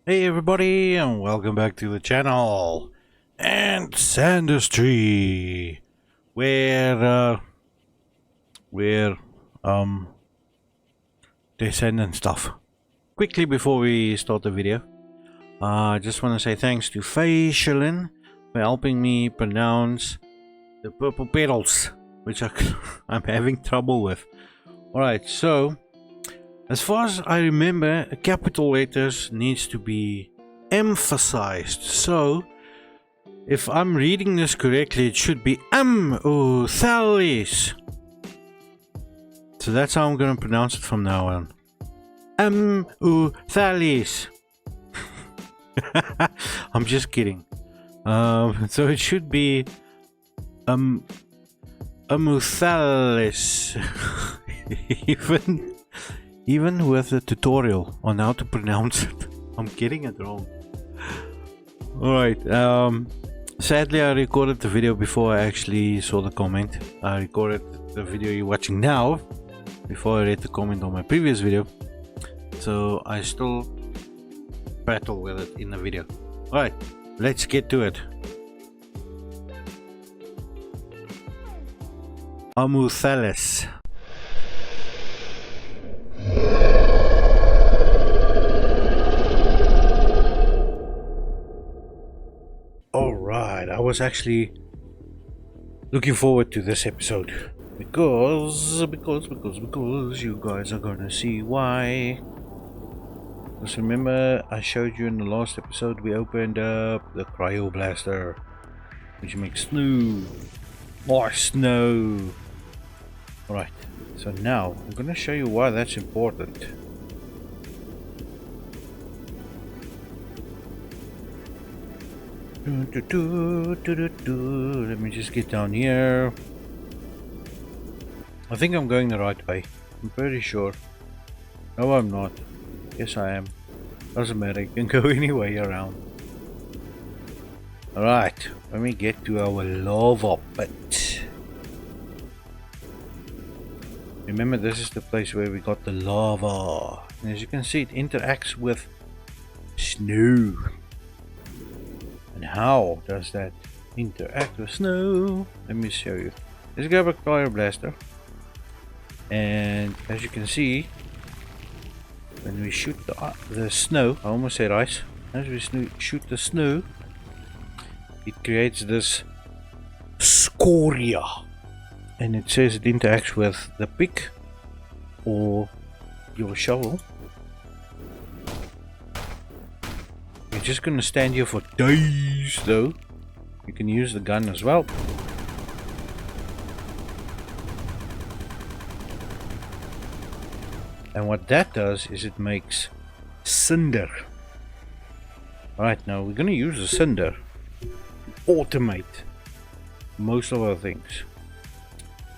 Hey everybody, and welcome back to the channel and Sandustry, where they send and stuff. Quickly before we start the video, I just want to say thanks to Facialin for helping me pronounce the purple petals, which I'm having trouble with. Alright, so as far as I remember, capital letters needs to be emphasized. So, if I'm reading this correctly, it should be Thalis. So that's how I'm going to pronounce it from now on. Thalis. I'm just kidding. So it should be Thalis. Even with a tutorial on how to pronounce it, I'm getting it wrong. Alright, sadly I recorded the video before I actually saw the comment. I recorded the video you're watching now before I read the comment on my previous video. So I still battle with it in the video. Alright, let's get to it. Amuthalis. Alright, I was actually looking forward to this episode because you guys are gonna see why. Just remember, I showed you in the last episode we opened up the cryo blaster, which makes snow. More snow. Alright, so now I'm gonna show you why that's important. Let me just get down here. I think I'm going the right way. I'm pretty sure. No, I'm not. Yes, I am. Doesn't matter, you can go any way around. Alright, let me get to our lava pit. Remember, this is the place where we got the lava. And as you can see, it interacts with snow. And how does that interact with snow? Let me show you. Let's grab a cryo blaster. And as you can see, when we shoot the snow, I almost said ice. As we shoot the snow, it creates this scoria. And it says it interacts with the pick or your shovel. You're just gonna stand here for days though. You can use the gun as well. And what that does is it makes cinder. Alright, now we're gonna use the cinder to automate most of our things.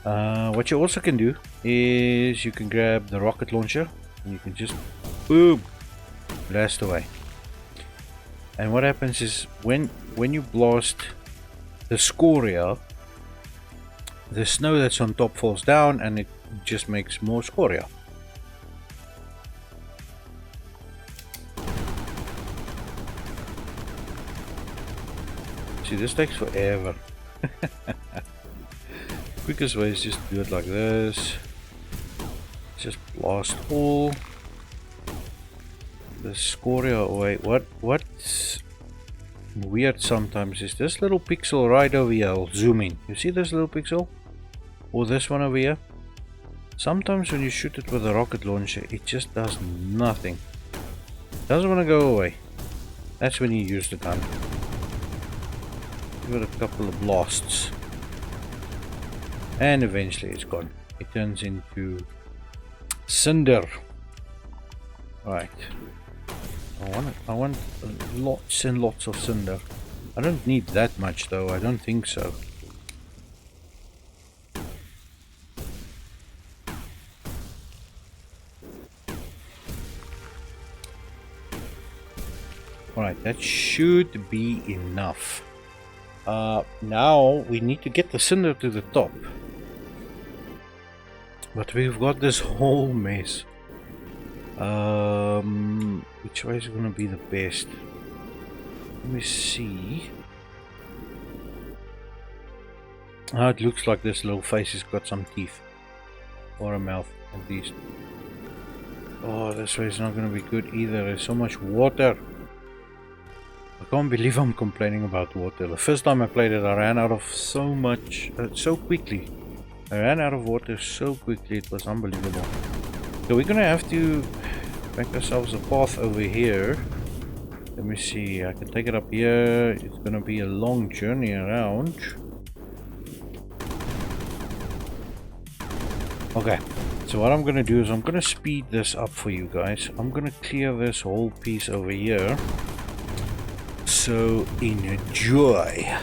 What you also can do is you can grab the rocket launcher and you can just boom, blast away. And what happens is when you blast the scoria, the snow that's on top falls down and it just makes more scoria. See, this takes forever. Quickest way is just to do it like this. Just blast all the scoria away. What's weird sometimes is this little pixel right over here. I'll zoom in. You see this little pixel? Or this one over here? Sometimes when you shoot it with a rocket launcher, it just does nothing. Doesn't want to go away. That's when you use the gun. Give it a couple of blasts. And eventually it's gone. It turns into cinder. Right. I want lots and lots of cinder. I don't need that much though, I don't think so. Alright, that should be enough. Now we need to get the cinder to the top. But we've got this whole mess. Which way is going to be the best? Let me see. Oh, it looks like this little face has got some teeth. Or a mouth, at least. Oh, this way is not going to be good either. There's so much water. I can't believe I'm complaining about water. The first time I played it, I ran out of so much, so quickly. I ran out of water so quickly, it was unbelievable. So we're going to have to make ourselves a path over here. Let me see, I can take it up here. It's going to be a long journey around. Okay, so what I'm going to do is I'm going to speed this up for you guys. I'm going to clear this whole piece over here. So enjoy.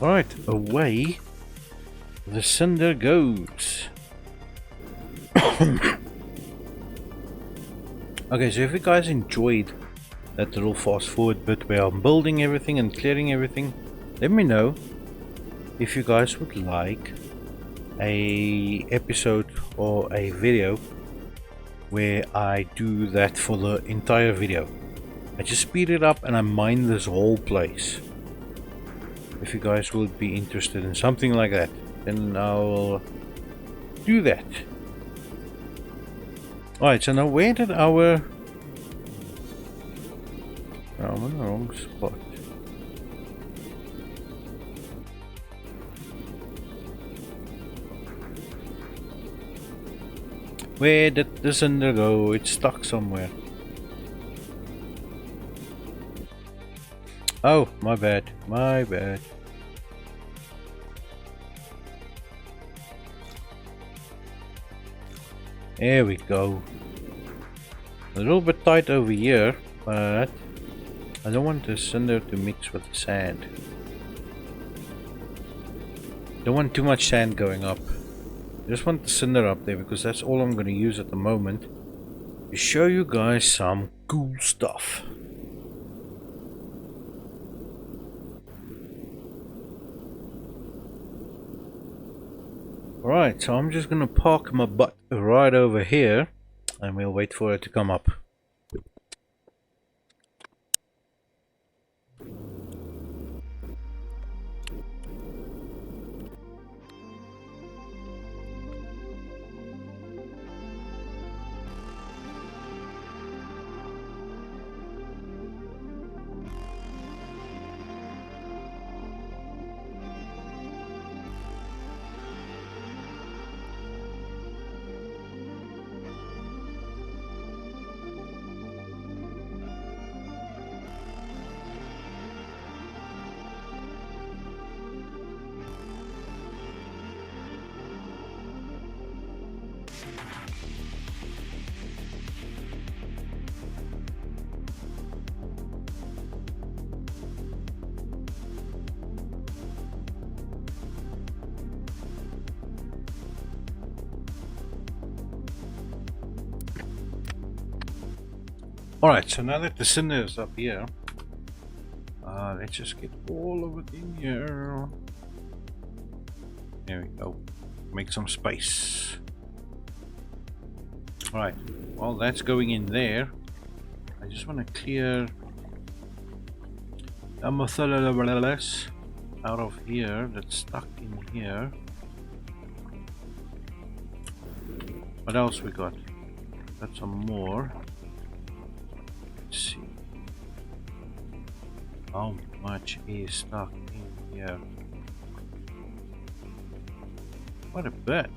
Right, away the cinder goes. Okay, so if you guys enjoyed that little fast forward bit where I'm building everything and clearing everything, let me know if you guys would like a episode or a video where I do that for the entire video. I just speed it up and I mine this whole place. If you guys would be interested in something like that, then I'll do that. Alright, so now where did our... Oh, I'm in the wrong spot. Where did the cinder go? It's stuck somewhere. Oh, my bad. My bad. There we go. A little bit tight over here, but I don't want the cinder to mix with the sand. Don't want too much sand going up. I just want the cinder up there because that's all I'm going to use at the moment to show you guys some cool stuff. Alright, so I'm just gonna park my butt right over here and we'll wait for it to come up. Alright, so now that the cinder is up here, let's just get all of it in here. There we go. Make some space. Alright, while that's going in there, I just want to clear out of here that's stuck in here. What else we got? Got some more. Let's see. How much is stuck in here? What a bit.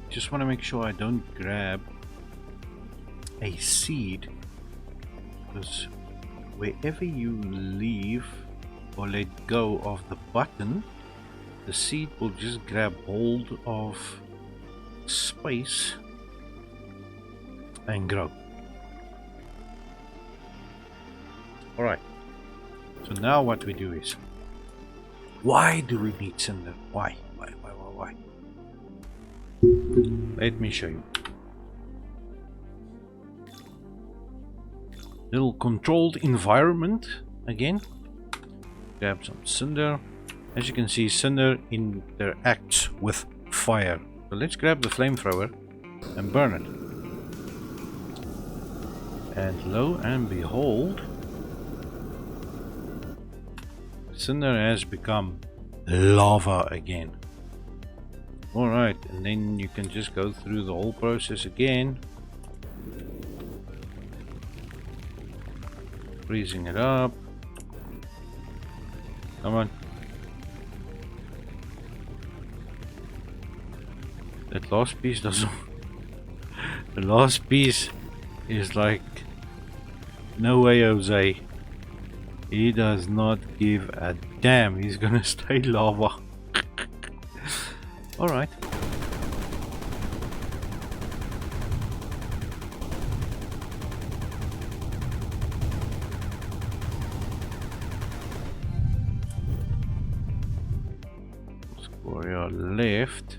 Just want to make sure I don't grab a seed, because wherever you leave or let go of the button, the seed will just grab hold of space and grow. Alright, so now what we do is, why do we need cinder? Why? Let me show you. Little controlled environment again. Grab some cinder. As you can see, cinder interacts with fire. So let's grab the flamethrower and burn it. And lo and behold, cinder has become lava again. Alright, and then you can just go through the whole process again. Freezing it up. Come on. That last piece doesn't... The last piece is like... No way, Jose. He does not give a damn. He's gonna stay lava. Alright. Let's go your left.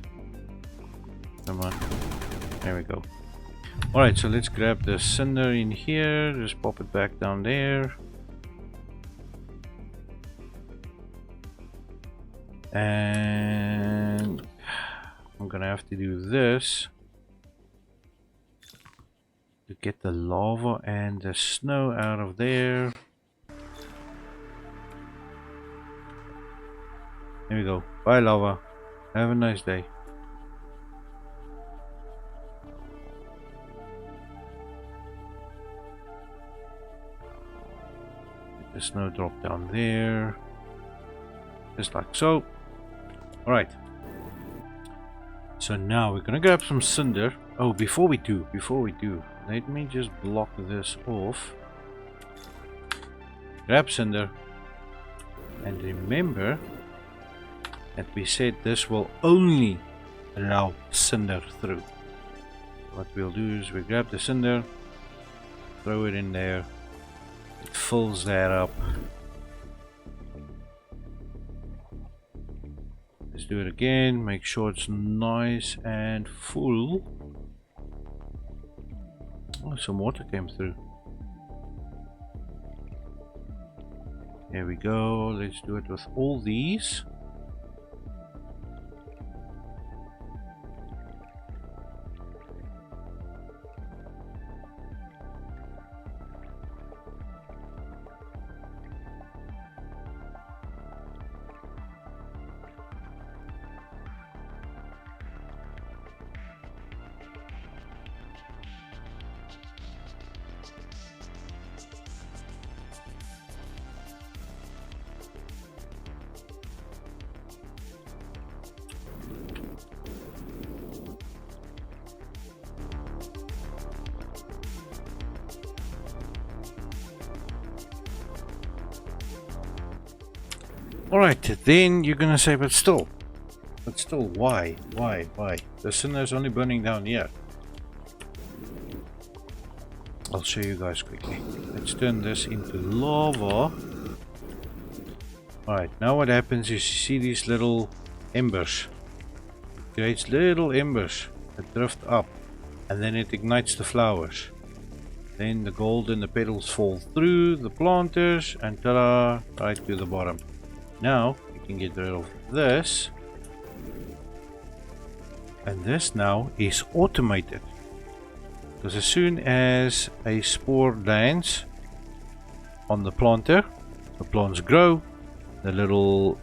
Come on. There we go. Alright, so let's grab the cinder in here. Just pop it back down there. And I'm gonna have to do this to get the lava and the snow out of there. There we go. Bye, lava. Have a nice day. Get the snow drop down there. Just like so. Alright. So now we're gonna grab some cinder. Oh, before we do, let me just block this off. Grab cinder. And remember that we said this will only allow cinder through. What we'll do is we grab the cinder, throw it in there. It fills that up. Let's do it again, make sure it's nice and full. Oh, some water came through. There we go, let's do it with all these. Alright, then you're gonna say, but still, why? The cinder is only burning down here. I'll show you guys quickly. Let's turn this into lava. Alright, now what happens is you see these little embers. It creates little embers that drift up, and then it ignites the flowers. Then the gold and the petals fall through the planters and ta-da, right to the bottom. Now we can get rid of this, and this now is automated, because as soon as a spore lands on the planter, the plants grow, the little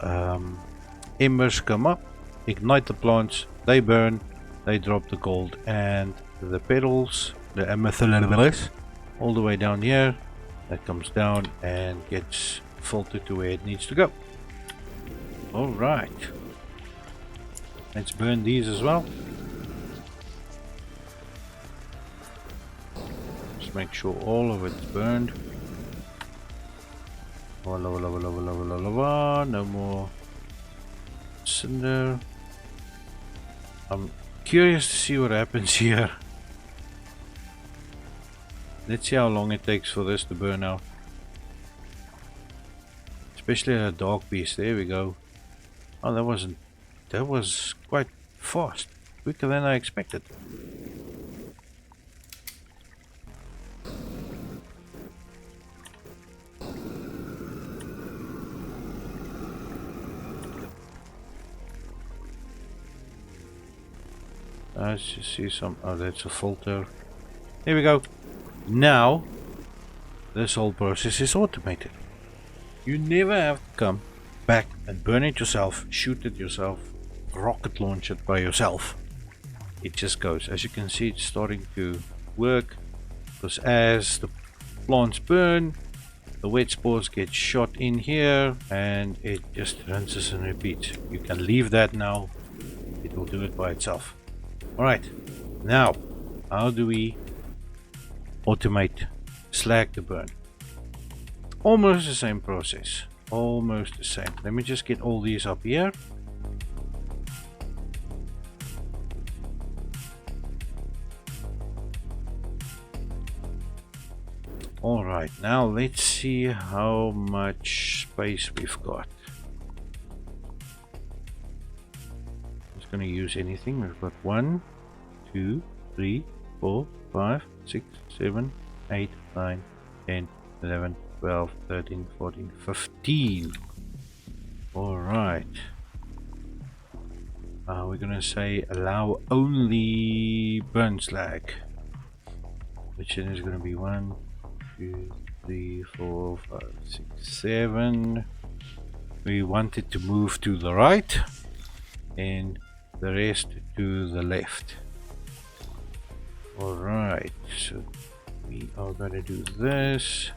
embers come up, ignite the plants, they burn, they drop the gold and the petals, the amethyst, all the way down here. That comes down and gets filtered to where it needs to go. Alright, let's burn these as well. Just make sure all of it's burned. No more cinder. I'm curious to see what happens here. Let's see how long it takes for this to burn out. Especially a dark piece. There we go. Oh, that was quite fast. Quicker than I expected. Let's just see some. Oh, that's a filter. Here we go. Now, this whole process is automated. You never have to come back and burn it yourself, shoot it yourself, rocket launch it by yourself. It just goes. As you can see, it's starting to work, because as the plants burn, the wet spores get shot in here and it just rinses and repeats. You can leave that now, it will do it by itself. Alright, now how do we automate slag to burn? Almost the same process, almost the same. Let me just get all these up here. Alright, now let's see how much space we've got. I'm just going to use anything. We've got 1, 2, 3, 4, 5, 6, 7, 8, 9, 10, 11, 12, 13, 14, 15. Alright. We're going to say allow only burn slag, which is going to be 1, 2, 3, 4, 5, 6, 7. We want it to move to the right and the rest to the left. Alright, so we are going to do this.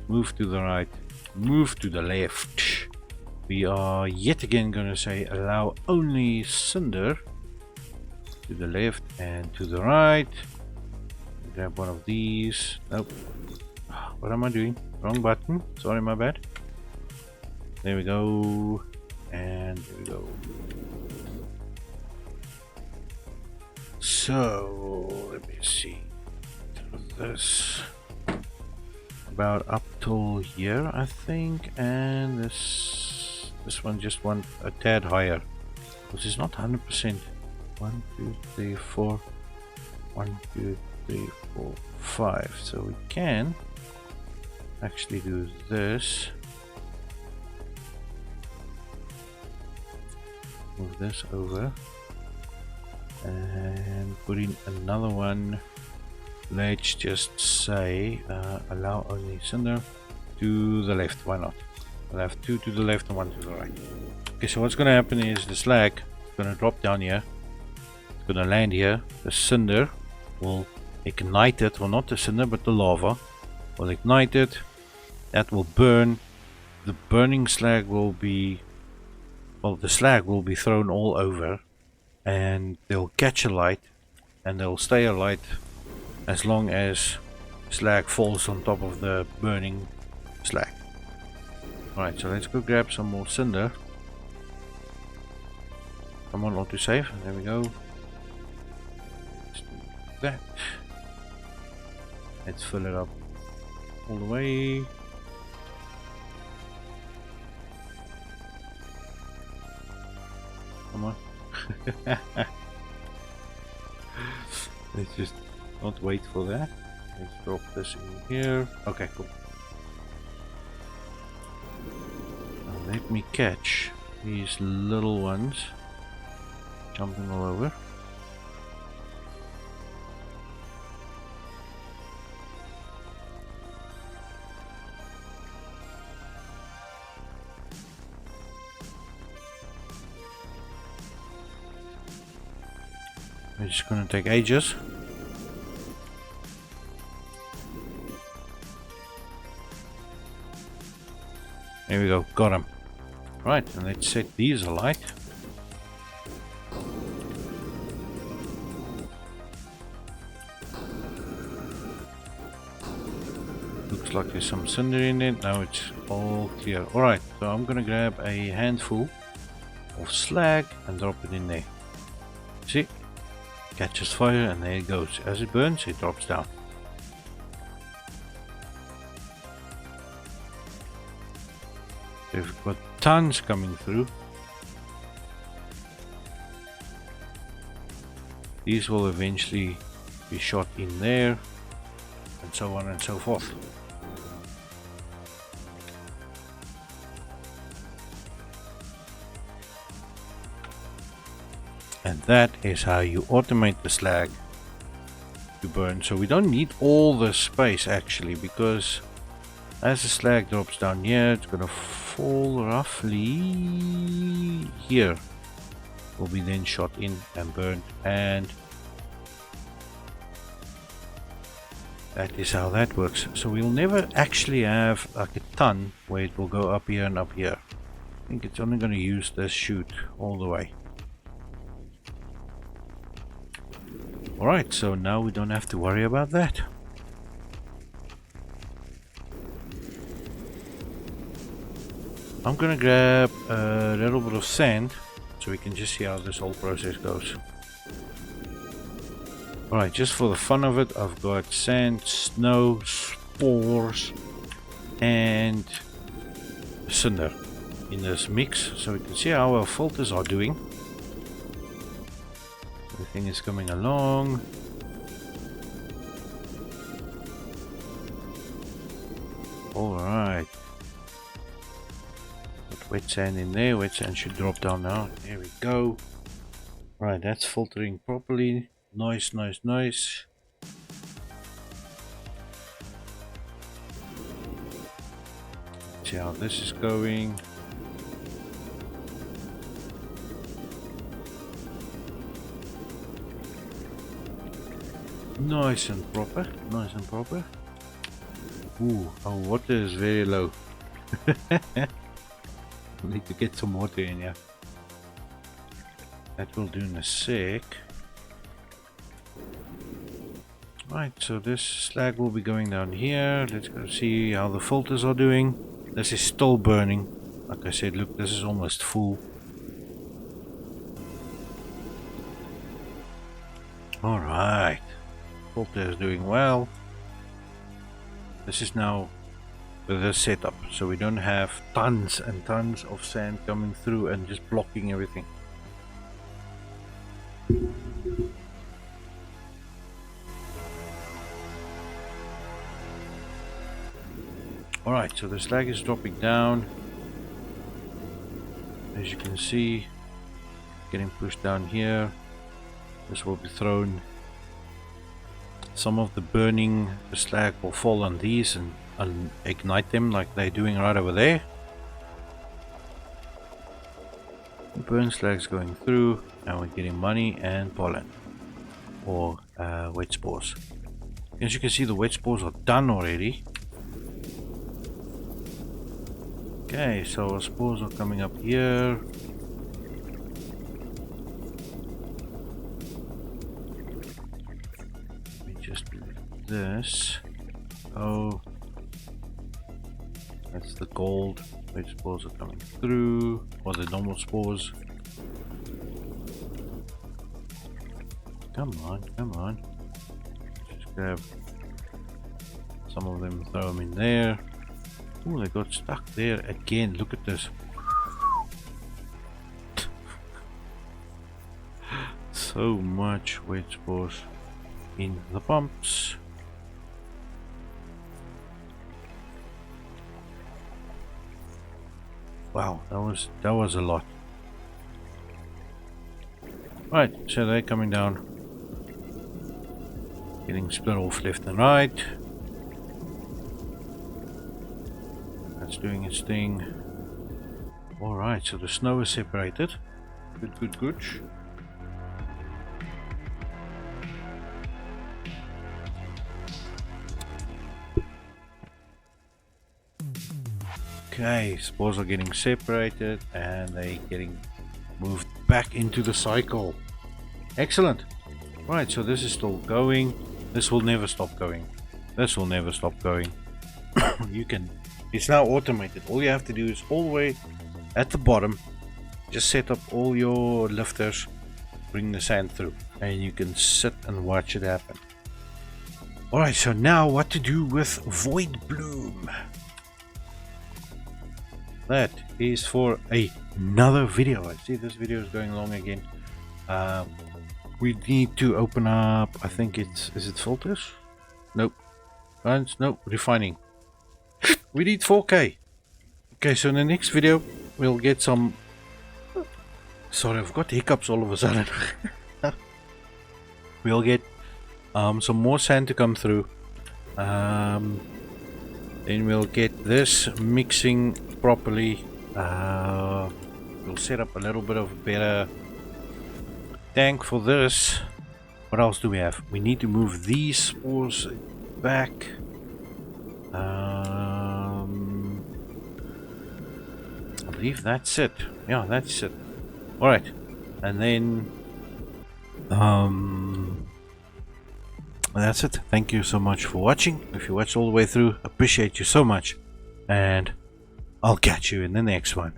Move to the right, move to the left. We are yet again going to say allow only cinder to the left and to the right. Grab one of these. Nope. What am I doing? Wrong button. Sorry, my bad. There we go. And there we go. So let me see. This about up till here, I think, and this one just went a tad higher, because it's not 100%. 1, 2, 3, 4. 1, 2, 3, 4, 5. So we can actually do this. Move this over and put in another one. Let's just say allow only cinder to the left. Why not? I'll have 2 to the left and 1 to the right. Okay, so what's going to happen is the slag is going to drop down here. It's going to land here. The cinder will ignite it. Well, not the cinder, but the lava will ignite it. That will burn. The burning slag will be, well, the slag will be thrown all over, and they'll catch a light and they'll stay alight as long as slag falls on top of the burning slag. Alright, so let's go grab some more cinder. Come on, autosave. There we go. Let's do that. Let's fill it up all the way. Come on. Let's just not wait for that. Let's drop this in here. Okay, cool. Now let me catch these little ones jumping all over. It's gonna take ages. There we go, got him. Right, and let's set these alight. Looks like there's some cinder in it. Now it's all clear. Alright, so I'm gonna grab a handful of slag and drop it in there. See? Catches fire and there it goes. As it burns, it drops down. We've got tons coming through. These will eventually be shot in there, and so on and so forth. And that is how you automate the slag to burn. So we don't need all the space actually, because as the slag drops down here, it's gonna fall roughly here. Will be then shot in and burned, and that is how that works. So we'll never actually have like a ton where it will go up here and up here. I think it's only gonna use this chute all the way. Alright, so now we don't have to worry about that. I'm gonna grab a little bit of sand so we can just see how this whole process goes. Alright, just for the fun of it, I've got sand, snow, spores, and cinder in this mix so we can see how our filters are doing. Everything is coming along. Alright. Put wet sand in there. Wet sand should drop down now. There we go. Right, that's filtering properly. Nice, nice, nice. See how this is going. Nice and proper, nice and proper. Ooh, our water is very low. Need to get some water in here. That will do in a sec. Right, so this slag will be going down here. Let's go see how the filters are doing. This is still burning. Like I said, look, this is almost full. Alright. Filter is doing well. This is now with this setup, so we don't have tons and tons of sand coming through and just blocking everything. Alright, so the slag is dropping down. As you can see, getting pushed down here. This will be thrown. Some of the burning slag will fall on these and ignite them like they're doing right over there. The burn slag's going through and we're getting money and pollen, or wet spores. As you can see, the wet spores are done already. Okay, so our spores are coming up here. This. Oh, that's the gold. Which spores are coming through, or the normal spores. Come on, come on. Just grab some of them, throw them in there. Oh, they got stuck there again. Look at this. so much wet spores in the pumps. Wow, that was a lot. Right, so they're coming down. Getting split off left and right. That's doing its thing. Alright, so the snow is separated. Good, good, good. Okay, spores are getting separated and they're getting moved back into the cycle. Excellent. Right, so this is still going. This will never stop going. This will never stop going. It's now automated. All you have to do is all the way at the bottom, just set up all your lifters, bring the sand through, and you can sit and watch it happen. Alright, so now what to do with Void Bloom. That is for another video. I see this video is going long again. We need to open up, I think is it filters? Nope. Nope, refining. We need 4K. Okay, so in the next video we'll get some... Sorry, I've got hiccups all of a sudden. We'll get some more sand to come through. Then we'll get this mixing properly. We'll set up a little bit of a better tank for this. What else do we have? We need to move these spores back. I believe that's it. Yeah, that's it. Alright, and then that's it. Thank you so much for watching. If you watched all the way through, appreciate you so much, and I'll catch you in the next one.